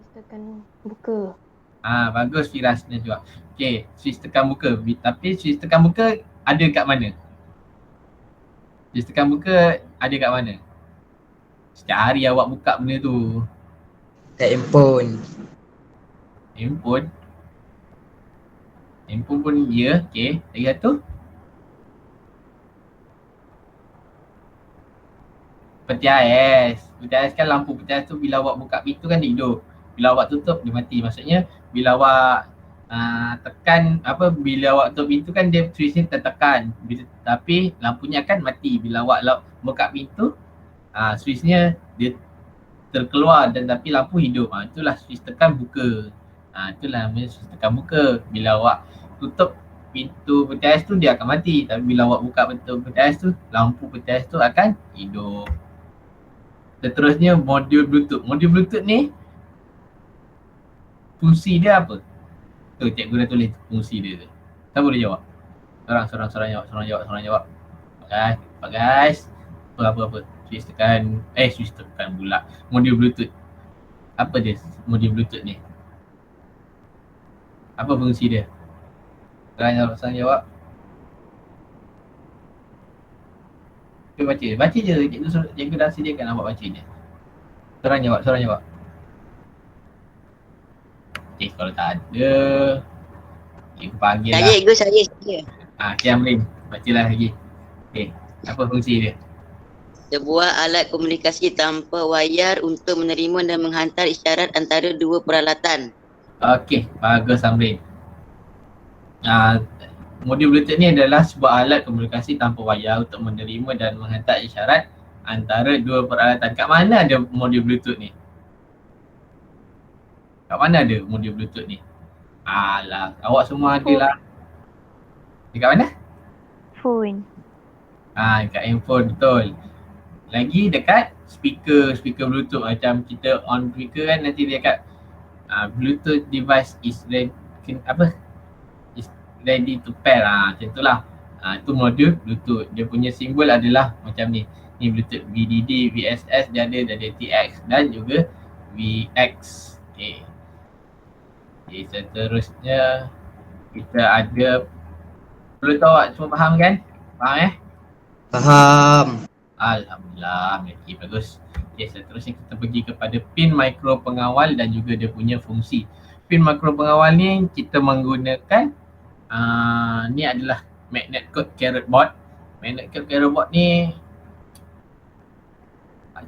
Switch tekan buka. Bagus Firas dia jawab. Okay, switch tekan buka. Tapi switch tekan buka ada kat mana? Switch tekan buka ada kat mana? Setiap hari awak buka benda tu. Tak handphone. Handphone? Handphone pun ya, okay. Lagi satu? Peti ais. Peti ais kan lampu peti ais tu bila awak buka pintu kan dia hidup. Bila awak tutup dia mati. Maksudnya bila awak tekan bila awak tutup pintu kan dia switch ni tertekan. Tapi lampunya akan mati. Bila awak buka pintu, switchnya dia terkeluar dan tapi lampu hidup. Itulah switch tekan buka. Itulah namanya switch tekan buka. Bila awak tutup pintu peti ais tu dia akan mati. Tapi bila awak buka pintu peti ais tu, lampu peti ais tu akan hidup. Seterusnya modul Bluetooth. Modul Bluetooth ni fungsi dia apa? Tu cikgu dah tulis fungsi dia tu. Siapa boleh jawab? Sorang jawab. Guys. Apa? Switch tekan pula. Modul Bluetooth. Apa dia modul Bluetooth ni? Apa fungsi dia? Sorang jawab. Baca je. Cikgu dah sediakan awak baca je. Sorang jawab. Okay, kalau tak ada, cikgu panggil lah. Saya. Okay Amrin, bacalah lagi. Okay, apa fungsi dia? Sebuah alat komunikasi tanpa wayar untuk menerima dan menghantar isyarat antara dua peralatan. Okay, bagus Amrin. Modul Bluetooth ni adalah sebuah alat komunikasi tanpa wayar untuk menerima dan menghantar isyarat antara dua peralatan. Kat mana ada modul Bluetooth ni? Kat mana ada modul Bluetooth ni? Alah, awak semua ada lah. Dekat mana? Phone. Dekat handphone, betul. Lagi dekat speaker Bluetooth. Macam kita on speaker kan nanti dia kat Bluetooth device is ready to pair. Macam itulah. Itu modul Bluetooth. Dia punya simbol adalah macam ni. Ni Bluetooth VDD, VSS, dia ada TX dan juga VX. Okay, seterusnya kita ada, perlu tahu awak semua faham kan? Faham Faham. Alhamdulillah, okay, bagus. Okay, seterusnya kita pergi kepada pin mikro pengawal dan juga dia punya fungsi. Pin mikro pengawal ni kita menggunakan ni adalah magnet code carrot board. Magnet code carrot board ni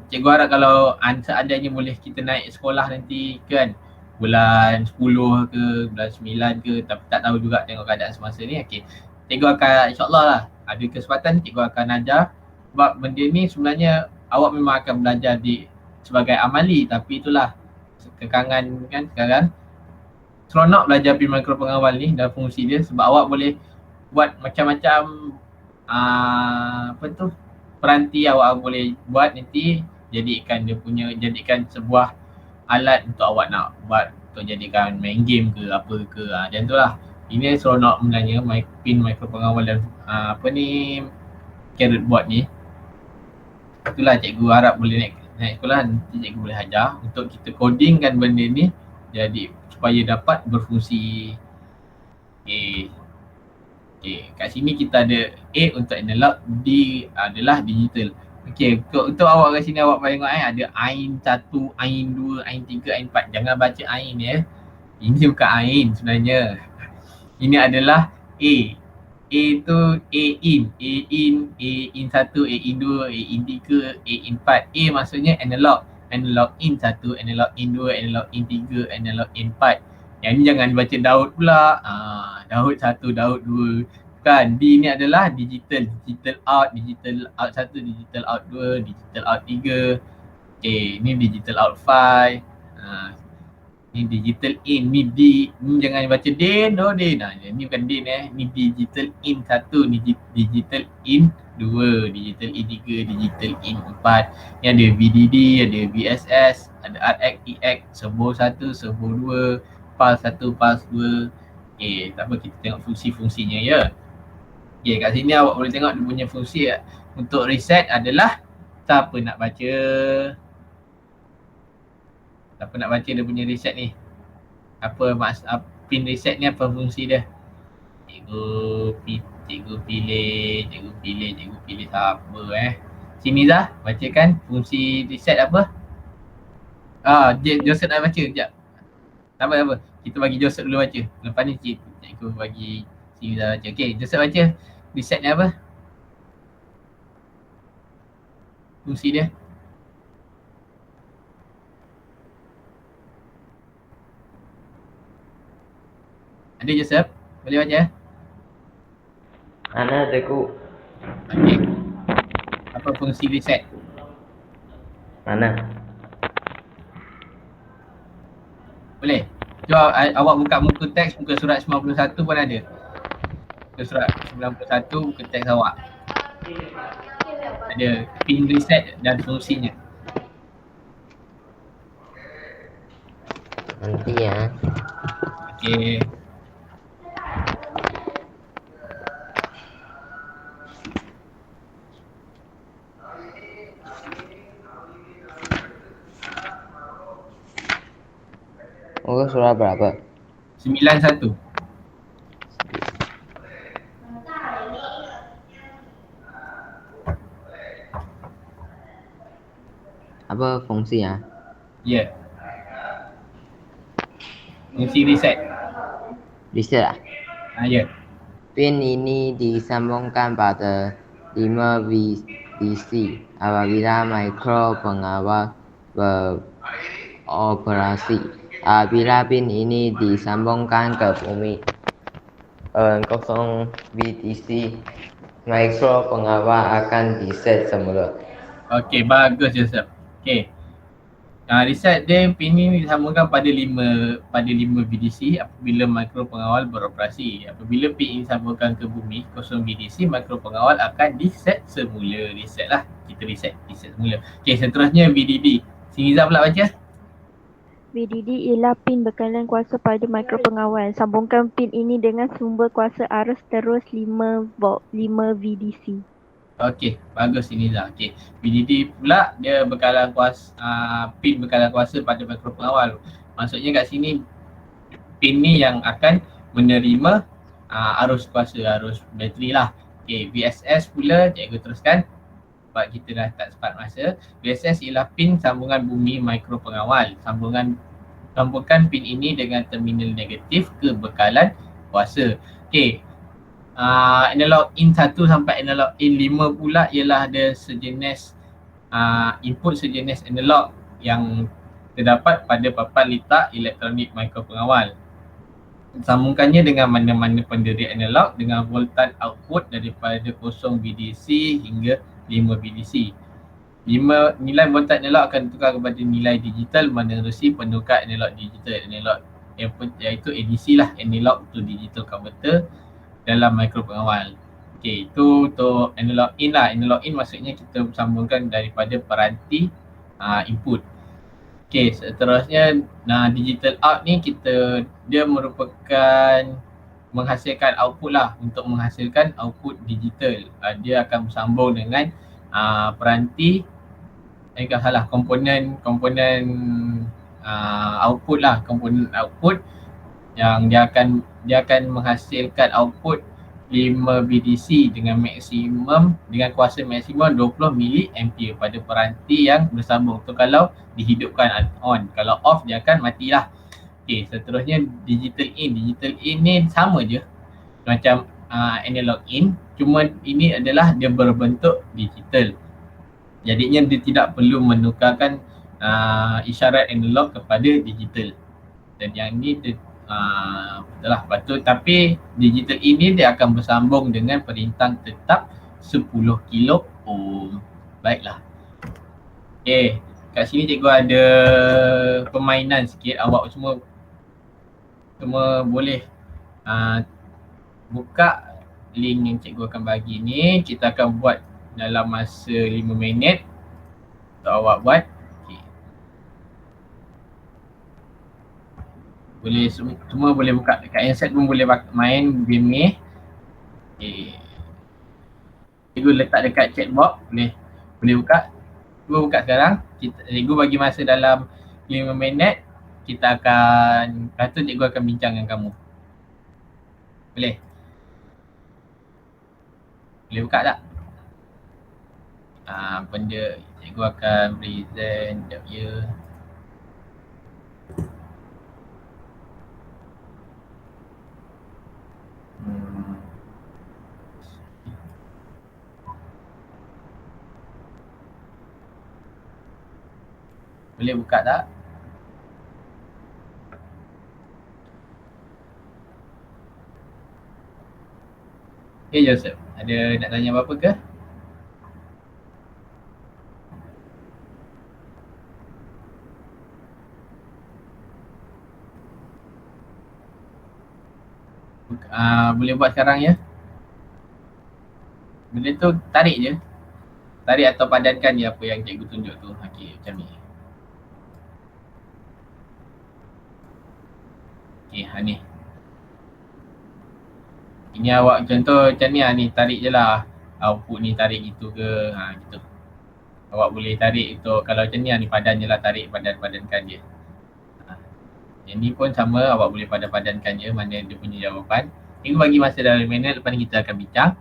cikgu harap kalau seadanya boleh kita naik sekolah nanti kan, bulan 10 ke bulan 9 ke, tapi tak tahu juga tengok keadaan semasa ni. Okey, cikgu akan insyaAllah lah ada kesempatan cikgu akan ajar. Sebab benda ni sebenarnya awak memang akan belajar sebagai amali, tapi itulah kekangan kan sekarang. Seronok belajar pin makro pengawal ni dan fungsi dia sebab awak boleh buat macam-macam peranti awak boleh buat nanti jadikan sebuah alat untuk awak nak buat untuk jadikan main game ke apa ke macam tu lah. Ini seronok sebenarnya pin makro pengawal dan carrot board ni. Itulah cikgu harap boleh naik sekolah nanti cikgu boleh ajar untuk kita codingkan benda ni jadi supaya dapat berfungsi. Okay, kat sini kita ada A untuk analog, D adalah digital. Okay, untuk awak kat sini awak tengok ada AIN 1, AIN 2, AIN 3, AIN 4. Jangan baca AIN ya. Ini bukan AIN sebenarnya. Ini adalah A. A tu A-in 1, A-in 2, A-in 3, A-in 4. A maksudnya analog. Analog in 1, analog in 2, analog in 3, analog in 4. Yang ni jangan baca Daud pula. Daud 1, Daud 2. Kan D ni adalah digital. Digital out 1, digital out 2, digital out 3. Okay, ni digital out 5. Ni digital in, ni D, ni jangan baca D, no D. Ni bukan D ni digital in 1, ni digital in 2, digital in 3, digital in 4. Ni ada VDD, ada VSS, ada RX, EX, servo 1, servo 2, PAL 1, PAL 2. Okay, tak apa kita tengok fungsi-fungsinya ya. Okay, kat sini awak boleh tengok dia punya fungsi untuk reset adalah siapa nak baca. Siapa nak baca dia punya reset ni? Pin reset ni apa fungsi dia? Cikgu pilih siapa Sini Zah, bacakan fungsi reset apa? Joseph nak baca sekejap. Tak apa. Kita bagi Joseph dulu baca. Lepas ni cikgu bagi sini Zah baca. Okay, Joseph baca. Reset ni apa? Fungsi dia. Ada Joseph? Boleh baca? Ana cikgu. Okay. Apa fungsi reset? Mana? Boleh? Jom awak buka muka teks, muka surat 91 pun ada. Muka surat 91, muka teks awak. Ada pin reset dan fungsinya. Nanti ya. Okay. Muka surat berapa? 91. Apa fungsinya? Ya. Fungsi reset. Reset lah. Ya. Pin ini disambungkan pada 5 VDC apabila mikro pengawal beroperasi. Apabila pin ini disambungkan ke bumi kosong VDC, mikro pengawal akan diset semula. Okey, bagus Joseph. Okey. Reset dia pin ini disambungkan pada 5 VDC apabila mikro pengawal beroperasi. Apabila pin ini disambungkan ke bumi kosong VDC, mikro pengawal akan diset semula. Reset lah. Kita reset semula. Okey, seterusnya VDD. Siniza pula baca. VDD ialah pin bekalan kuasa pada mikro pengawal. Sambungkan pin ini dengan sumber kuasa arus terus 5 VDC. Okey, bagus Siniza. Okey, VDD pula dia bekalan kuasa pin bekalan kuasa pada mikro pengawal. Maksudnya kat sini pin ni yang akan menerima arus kuasa, arus bateri lah. Okey, VSS pula cikgu teruskan sebab kita dah tak sempat masa. VSS ialah pin sambungan bumi mikro pengawal. Sambungkan pin ini dengan terminal negatif ke bekalan kuasa. Okey. Analog in 1 sampai analog in 5 pula ialah ada sejenis input sejenis analog yang terdapat pada papan letak elektronik mikro pengawal. Sambungkannya dengan mana-mana pendiri analog dengan voltage output daripada 0 VDC hingga 5 VDC. Nilai voltage analog akan tukar kepada nilai digital menerusi penukar analog digital. Analog iaitu ADC lah, analog to digital converter dalam mikropengawal. Okey, itu untuk analog in lah. Analog in maksudnya kita sambungkan daripada peranti input. Okey, seterusnya digital out ni dia merupakan menghasilkan output lah, untuk menghasilkan output digital. Dia akan bersambung dengan peranti komponen output lah, komponen output yang dia akan menghasilkan output 5 BDC dengan kuasa maksimum 20 mA pada peranti yang bersambung. Tu kalau dihidupkan on, kalau off dia akan matilah. Okey, seterusnya digital in. Digital in ni sama je macam analog in, cuma ini adalah dia berbentuk digital. Jadinya dia tidak perlu menukarkan isyarat analog kepada digital. Dan yang ni betul lah, patut. Tapi digital ini dia akan bersambung dengan perintah tetap 10 kilo ohm. Baiklah. Okay, kat sini cikgu ada permainan sikit. Awak semua boleh buka link yang cikgu akan bagi ni. Kita akan buat dalam masa 5 minit untuk awak buat. Boleh semua boleh buka, dekat handset pun boleh main game ni. Okay. Cikgu letak dekat chat box, boleh buka. Cuba buka sekarang. Cikgu bagi masa dalam 5 minit. Kita akan, lepas tu cikgu akan bincang dengan kamu. Boleh? Boleh buka tak? Benda cikgu akan present sekejap je. Boleh buka tak? Okay Joseph, ada nak tanya apa-apa ke? Boleh buat sekarang ya. Benda tu tarik je. Tarik atau padankan je apa yang cikgu tunjuk tu. Okey, macam ni. Okey, ni. Ini awak contoh macam ni ni, tarik je lah. Output ni tarik gitu ke. Gitu. Awak boleh tarik itu, kalau macam ni padan je lah, tarik padankan je. Yang ni pun sama, awak boleh padankan je mana dia punya jawapan. Cikgu bagi masa dalam 5 minit, lepas ni kita akan bincang.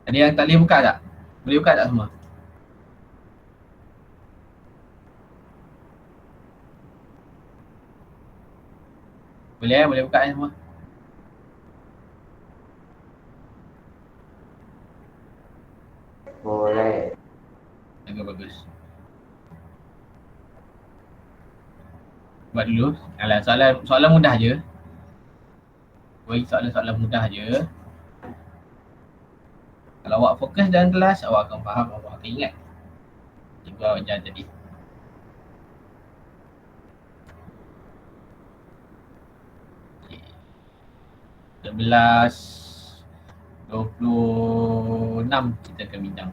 Ada yang tak boleh buka tak? Boleh buka tak semua? Boleh boleh buka semua. Boleh. Bagus. Buat dulu. Alah, soalan mudah je. Bagi soalan mudah je. Kalau awak fokus dalam kelas, awak akan faham, awak akan ingat. Cikgu awak ajar tadi. Okay. 11:26 kita akan bincang.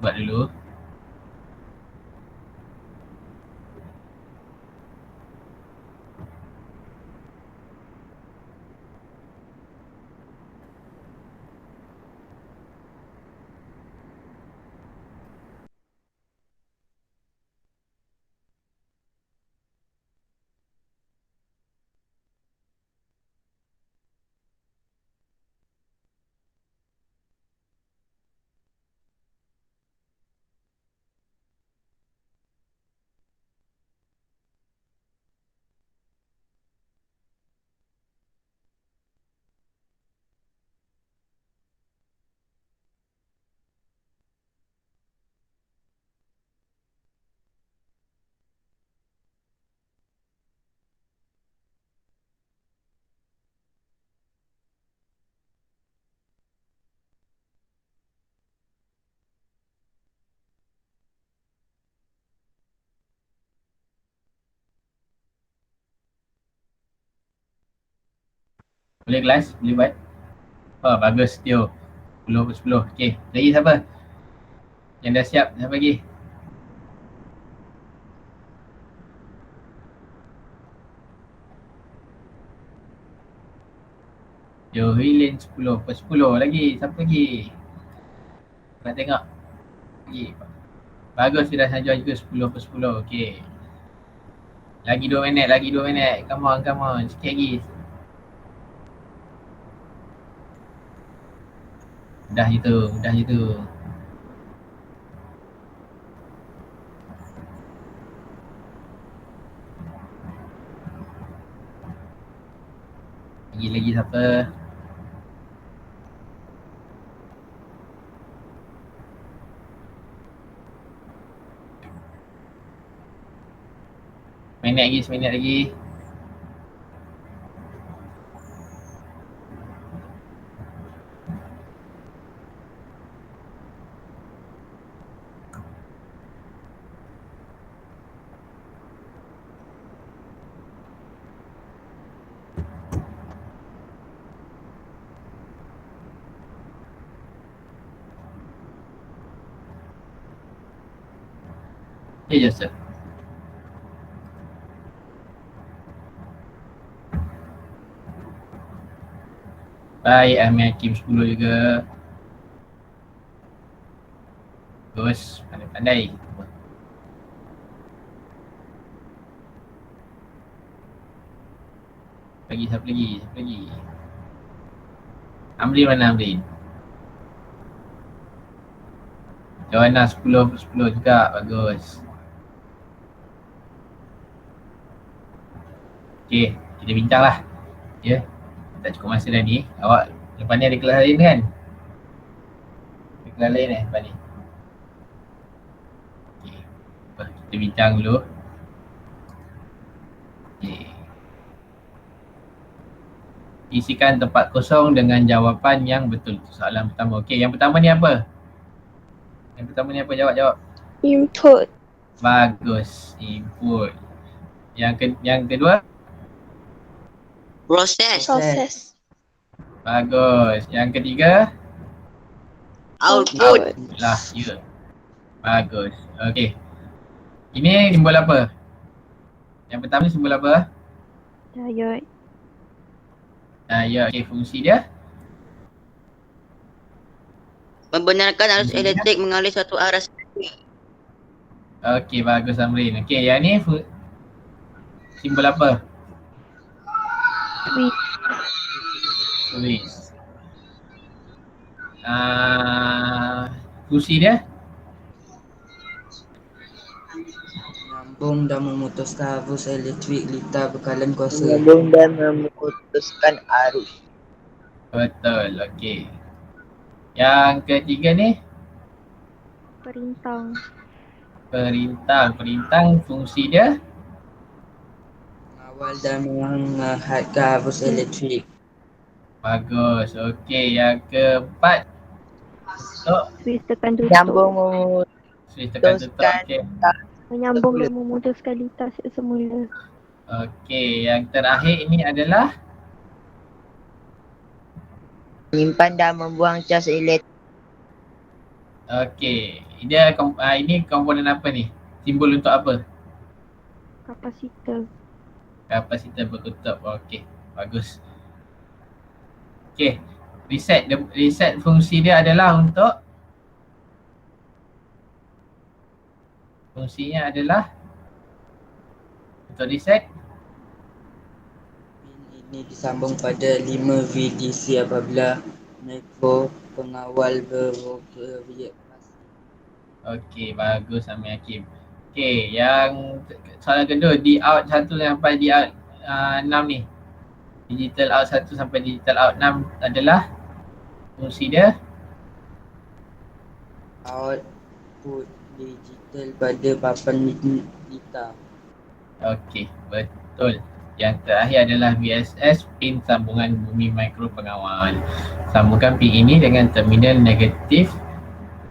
Buat dulu. Boleh kelas? Boleh buat? Oh bagus Tio. 10/10. Okay, lagi siapa? Yang dah siap, siapa lagi? Johilin 10/10 lagi. Siapa lagi? Nak tengok. Lagi. Bagus dia dah saja juga 10/10. Okay. Lagi 2 minit, lagi 2 minit. Come on. Sikit lagi. Mudah je tu. Lagi siapa? Seminit lagi. Ya Joseph. Baik, Amir Hakim 10 juga. Terus, pandai-pandai. Siapa lagi? Amrin mana Amrin? Joanna 10/10 juga, bagus. Okay, kita bincang lah. Ya, tak cukup masa dah ni. Awak lepas ni ada kelas lain kan? Ada kelas lain lepas ni? Okay, kita bincang dulu. Okay. Isikan tempat kosong dengan jawapan yang betul. Soalan pertama. Okay, yang pertama ni apa? Jawab. Input. Bagus, input. Yang kedua? Process. Bagus. Yang ketiga? Output. Lah, ya. Bagus. Okey. Ini simbol apa? Yang pertama ni simbol apa? Diode. Ya, okey, fungsi dia? Membenarkan arus elektrik mengalir satu arah sahaja. Okey, bagus Amrin. Okey, yang ni simbol apa? Switch. Fungsi dia? Menyambung dan memutuskan arus elektrik litar bekalan kuasa. Menyambung dan memutuskan arus. Betul, okey. Yang ketiga ni? Perintang. Perintang fungsi dia? Mengawal dan menghadkan arus elektrik. Bagus, okey. Yang keempat? Switch tekan tutup. Menyambung Switch tekan tutup, okey. Menyambung dan memutuskan litar semula. Okey, yang terakhir ini adalah? menyimpan dan membuang cas elektrik. Okey, dia ini komponen apa ni? Simbol untuk apa? Kapasitor berkutub. Okey, bagus. Okey, reset fungsi dia adalah untuk fungsinya adalah untuk reset. Ini disambung pada 5 VDC apabila mikro pengawal beroperasi. Okey, bagus Amir Hakim. Okey, yang soalan kedua, D out 1 sampai D out 6 ni. Digital out 1 sampai digital out 6 adalah fungsi dia? Output digital pada papan litar. Okey, betul. Yang terakhir adalah VSS, pin sambungan bumi mikro pengawal. Sambungkan pin ini dengan terminal negatif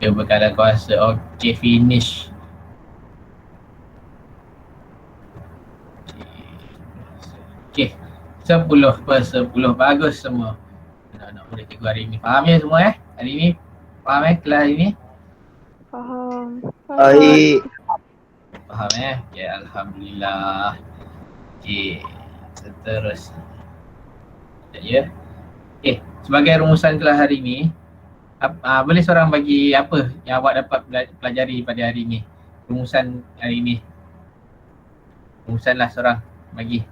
ke bekalan kuasa. Okey, finish. Okey, 10 per 10. Bagus semua. Anak-anak murid cikgu hari ni. Faham ya semua Hari ni faham kelas hari ni? Faham. Baik. Faham Okay, Alhamdulillah. Okay, seterusnya. Ya. Okay, sebagai rumusan kelas hari ni, boleh seorang bagi apa yang awak dapat pelajari pada hari ni? Rumusan hari ni. Rumusanlah seorang bagi.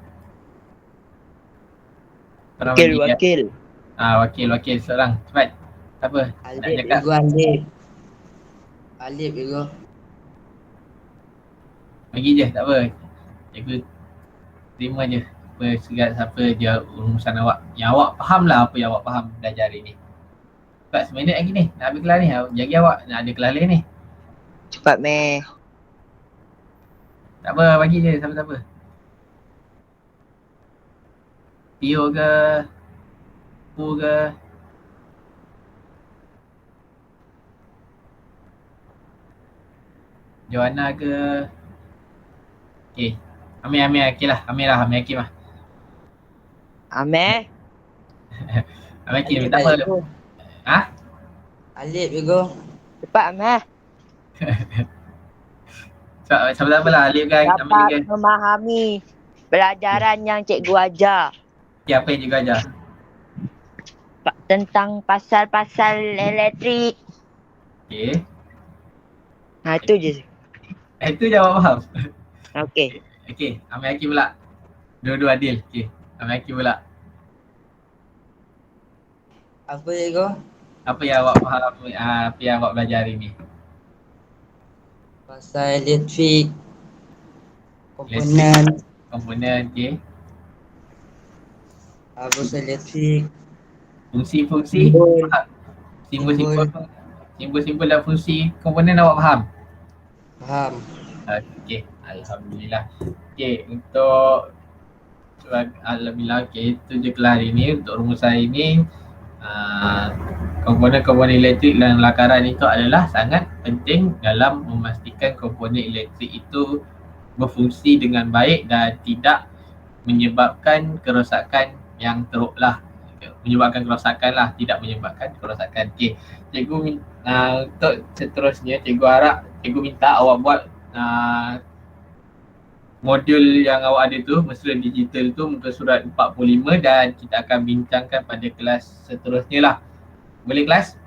Seorang bagi. Wakil seorang. Cepat. Apa? Nak Alif cakap? Ego Alif. Alif Ego. Bagi je, tak apa. Cikgu terima je siapa je rumusan awak. Yang awak faham lah apa yang awak faham belajar hari ni. Cepat seminit lagi ni, nak habis kelas ni. Jaga awak, nak ada kelas lain ni. Cepat meh. Tak apa, bagi je siapa-siapa. Tio ke? Pu ke? Joanna ke? Okay. Amir okay lah. Amir Hakim lah. Ameh. Amir Hakim, tak apa. Ha? Alif Ego. Cepat Ameh. Siapa-siapa lah. Alif kan, Amir Dapat kan. memahami pelajaran yang cikgu ajar. Okay, apa yang cikgu ajar? Tentang pasal-pasal elektrik. Okay. Itu je. Itu je awak faham. Okey. Okay, Amir Hakim pula. Dua-dua adil. Okay, Amir Hakim pula. Apa Ego? Apa yang awak faham, apa yang awak belajar hari ni? Pasal elektrik. Komponen. Komponen, okay. Arus elektrik. Fungsi-fungsi. Simbol-simbol dan fungsi komponen awak faham? Faham. Okay, Alhamdulillah. Okay, untuk Alhamdulillah, okay, itu je kelas hari ni. Untuk rumusan hari ni, komponen-komponen elektrik dan lakaran itu adalah sangat penting dalam memastikan komponen elektrik itu berfungsi dengan baik dan tidak menyebabkan kerosakan yang teruk lah. Menyebabkan kerosakan lah, tidak menyebabkan kerosakan. Okay, cikgu untuk seterusnya, cikgu minta awak buat modul yang awak ada tu, mesra digital tu, muka surat 45 dan kita akan bincangkan pada kelas seterusnya lah. Boleh kelas?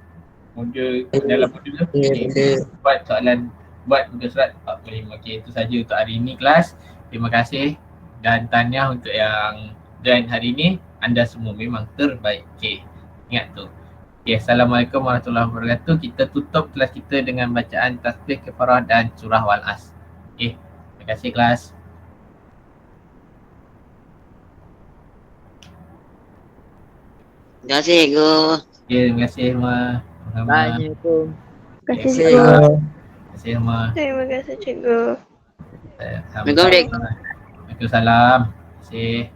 Modul dalam modul tu? Okay. Buat muka surat 45. Okay, itu saja untuk hari ini kelas. Terima kasih dan tahniah untuk yang join hari ini. Anda semua memang terbaik. Okay, ingat tu. Okay, Assalamualaikum warahmatullahi wabarakatuh. Kita tutup kelas kita dengan bacaan tasbih kafarah dan surah Wal-As. Okay, terima kasih kelas. Terima kasih Ego. Okay, terima kasih semua. Assalamualaikum. Terima kasih cikgu. Terima kasih semua. Terima kasih cikgu. Assalamualaikum. Waalaikumsalam. Terima kasih.